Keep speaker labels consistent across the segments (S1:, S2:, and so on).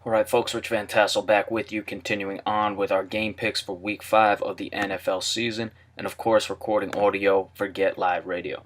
S1: Alright folks, Rich Van Tassel back with you, continuing on with our game picks for week 5 of the NFL season, and of course recording audio for Get Live Radio.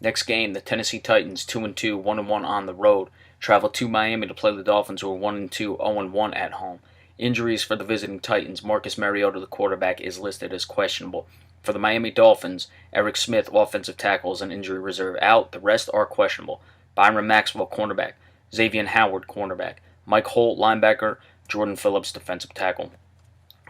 S1: Next game, the Tennessee Titans 2-2, 1-1 on the road, travel to Miami to play the Dolphins, who are 1-2, 0-1 at home. Injuries for the visiting Titans: Marcus Mariota, the quarterback, is listed as questionable. For the Miami Dolphins, Eric Smith, offensive tackle, is an injury reserve out. The rest are questionable. Byron Maxwell, cornerback. Xavier Howard, cornerback. Mike Holt, linebacker. Jordan Phillips, defensive tackle.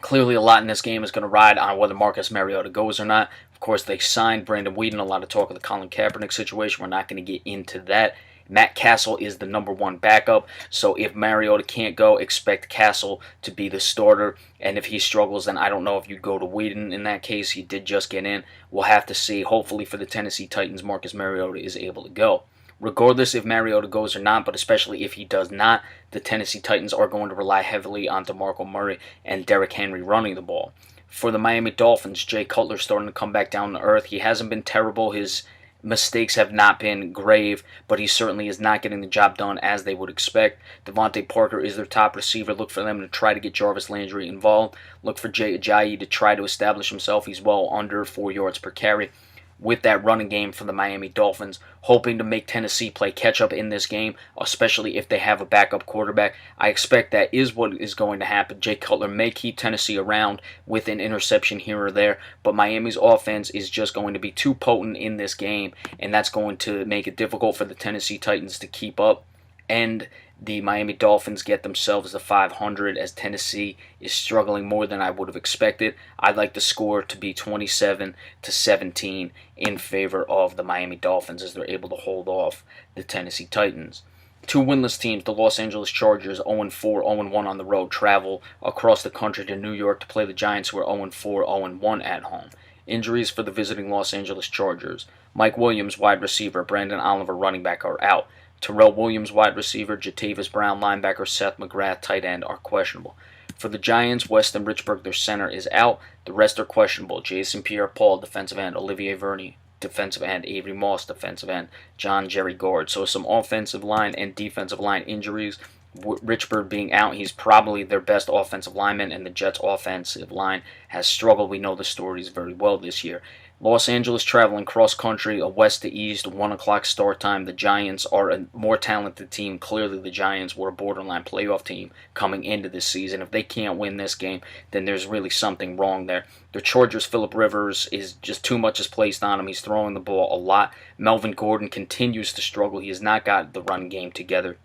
S1: Clearly, a lot in this game is going to ride on whether Marcus Mariota goes or not. Of course, they signed Brandon Weeden. A lot of talk of the Colin Kaepernick situation. We're not going to get into that. Matt Castle is the number one backup, so if Mariota can't go, expect Castle to be the starter. And if he struggles, then I don't know if you'd go to Weeden in that case. He did just get in. We'll have to see. Hopefully for the Tennessee Titans, Marcus Mariota is able to go. Regardless if Mariota goes or not, but especially if he does not, the Tennessee Titans are going to rely heavily on DeMarco Murray and Derrick Henry running the ball. For the Miami Dolphins, Jay Cutler starting to come back down to earth. He hasn't been terrible. His mistakes have not been grave, but he certainly is not getting the job done as they would expect. Devontae Parker is their top receiver. Look for them to try to get Jarvis Landry involved. Look for Jay Ajayi to try to establish himself. He's well under 4 yards per carry with that running game for the Miami Dolphins, hoping to make Tennessee play catch-up in this game, especially if they have a backup quarterback. I expect that is what is going to happen. Jay Cutler may keep Tennessee around with an interception here or there, but Miami's offense is just going to be too potent in this game, and that's going to make it difficult for the Tennessee Titans to keep up. And the Miami Dolphins get themselves to 500 as Tennessee is struggling more than I would have expected. I'd like the score to be 27-17 in favor of the Miami Dolphins as they're able to hold off the Tennessee Titans. Two winless teams, the Los Angeles Chargers, 0-4, 0-1 on the road, travel across the country to New York to play the Giants, who are 0-4, 0-1 at home. Injuries for the visiting Los Angeles Chargers: Mike Williams, wide receiver; Brandon Oliver, running back, are out. Terrell Williams, wide receiver; Jatavis Brown, linebacker; Seth McGrath, tight end, are questionable. For the Giants, Weston Richburg, their center, is out. The rest are questionable: Jason Pierre-Paul, defensive end; Olivier Verny, defensive end; Avery Moss, defensive end; John Jerry Gord. So some offensive line and defensive line injuries. Richburg being out, he's probably their best offensive lineman, and the Jets' offensive line has struggled. We know the stories very well this year. Los Angeles traveling cross-country, a west to east, 1 o'clock start time. The Giants are a more talented team. Clearly, the Giants were a borderline playoff team coming into this season. If they can't win this game, then there's really something wrong there. The Chargers, Phillip Rivers, is just too much is placed on him. He's throwing the ball a lot. Melvin Gordon continues to struggle. He has not got the run game together.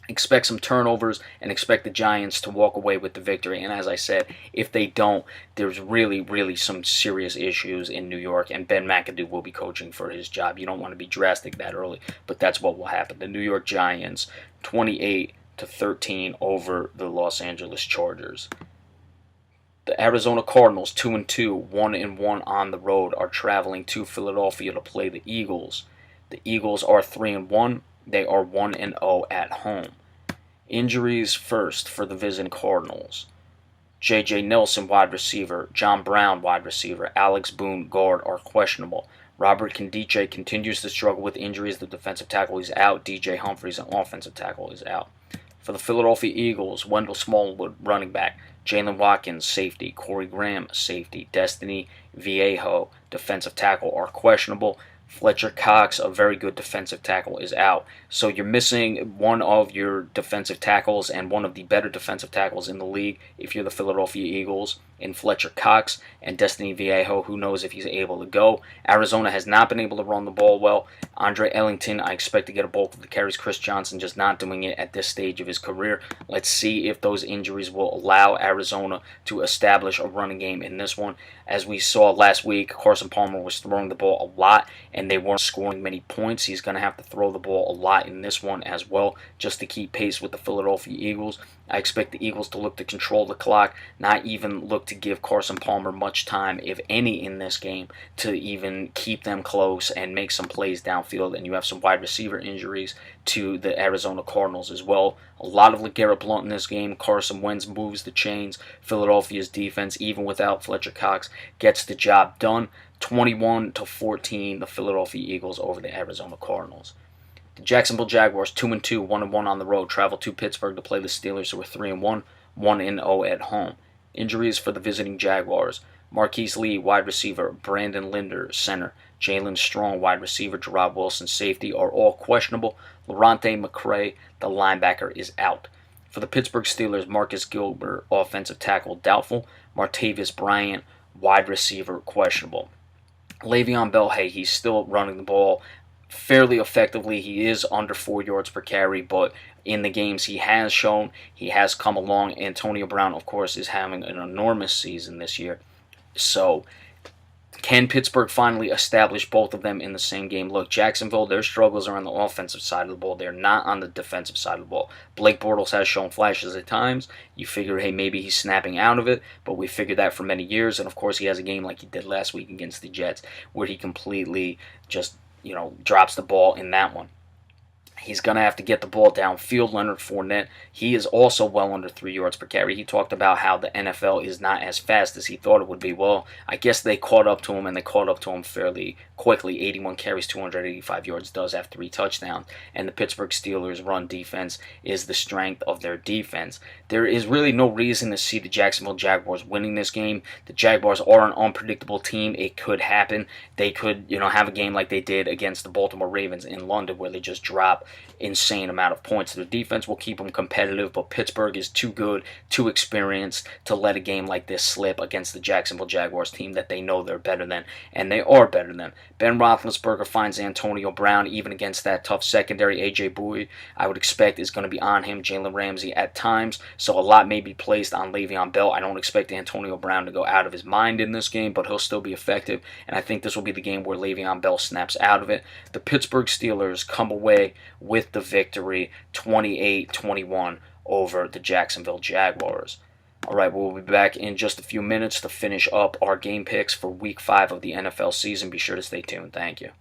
S1: Expect some turnovers and expect the Giants to walk away with the victory. And as I said, if they don't, there's really some serious issues in New York, and Ben McAdoo will be coaching for his job. You don't want to be drastic that early, but that's what will happen. The New York Giants, 28-13 over the Los Angeles Chargers. The Arizona Cardinals, 2-2, 1-1 on the road, are traveling to Philadelphia to play the Eagles. The Eagles are 3-1. They are 1-0 at home. Injuries first for the visiting Cardinals: J.J. Nelson, wide receiver; John Brown, wide receiver; Alex Boone, guard, are questionable. Robert Nkemdiche continues to struggle with injuries. The defensive tackle is out. DJ Humphries, an offensive tackle, is out. For the Philadelphia Eagles, Wendell Smallwood, running back; Jalen Watkins, safety; Corey Graham, safety; Destiny Viejo, defensive tackle, are questionable. Fletcher Cox, a very good defensive tackle, is out. So you're missing one of your defensive tackles and one of the better defensive tackles in the league if you're the Philadelphia Eagles, in Fletcher Cox and Destiny Viejo. Who knows if he's able to go. Arizona has not been able to run the ball well. Andre Ellington, I expect to get a bulk of the carries. Chris Johnson just not doing it at this stage of his career. Let's see if those injuries will allow Arizona to establish a running game in this one. As we saw last week, Carson Palmer was throwing the ball a lot, and they weren't scoring many points. He's going to have to throw the ball a lot in this one as well, just to keep pace with the Philadelphia Eagles. I expect the Eagles to look to control the clock, not even look to give Carson Palmer much time, if any, in this game, to even keep them close and make some plays downfield. And you have some wide receiver injuries to the Arizona Cardinals as well. A lot of LeGarrette Blount in this game. Carson Wentz moves the chains. Philadelphia's defense, even without Fletcher Cox, gets the job done. 21-14, the Philadelphia Eagles over the Arizona Cardinals. The Jacksonville Jaguars, 2-2, 1-1 on the road, travel to Pittsburgh to play the Steelers, who are 3-1, 1-0 at home. Injuries for the visiting Jaguars: Marquise Lee, wide receiver; Brandon Linder, center; Jalen Strong, wide receiver; Gerard Wilson, safety, are all questionable. Lorante McCray, the linebacker, is out. For the Pittsburgh Steelers, Marcus Gilbert, offensive tackle, doubtful. Martavis Bryant, wide receiver, questionable. Le'Veon Bell, hey, he's still running the ball fairly effectively. He is under 4 yards per carry, but in the games he has shown, he has come along. Antonio Brown, of course, is having an enormous season this year. So, can Pittsburgh finally establish both of them in the same game? Look, Jacksonville, their struggles are on the offensive side of the ball. They're not on the defensive side of the ball. Blake Bortles has shown flashes at times. You figure, hey, maybe he's snapping out of it, but we figured that for many years. And, of course, he has a game like he did last week against the Jets where he completely just, drops the ball in that one. He's going to have to get the ball downfield. Leonard Fournette, he is also well under 3 yards per carry. He talked about how the NFL is not as fast as he thought it would be. Well, I guess they caught up to him, and they caught up to him fairly quickly. 81 carries, 285 yards, does have 3 touchdowns. And the Pittsburgh Steelers' run defense is the strength of their defense. There is really no reason to see the Jacksonville Jaguars winning this game. The Jaguars are an unpredictable team. It could happen. They could, have a game like they did against the Baltimore Ravens in London where they just drop insane amount of points. The defense will keep them competitive, but Pittsburgh is too good, too experienced to let a game like this slip against the Jacksonville Jaguars team that they know they're better than, and they are better than. Ben Roethlisberger finds Antonio Brown, even against that tough secondary. A.J. Bowie, I would expect, is going to be on him. Jalen Ramsey at times, so a lot may be placed on Le'Veon Bell. I don't expect Antonio Brown to go out of his mind in this game, but he'll still be effective, and I think this will be the game where Le'Veon Bell snaps out of it. The Pittsburgh Steelers come away with the victory, 28-21 over the Jacksonville Jaguars. All right, we'll be back in just a few minutes to finish up our game picks for Week 5 of the NFL season. Be sure to stay tuned. Thank you.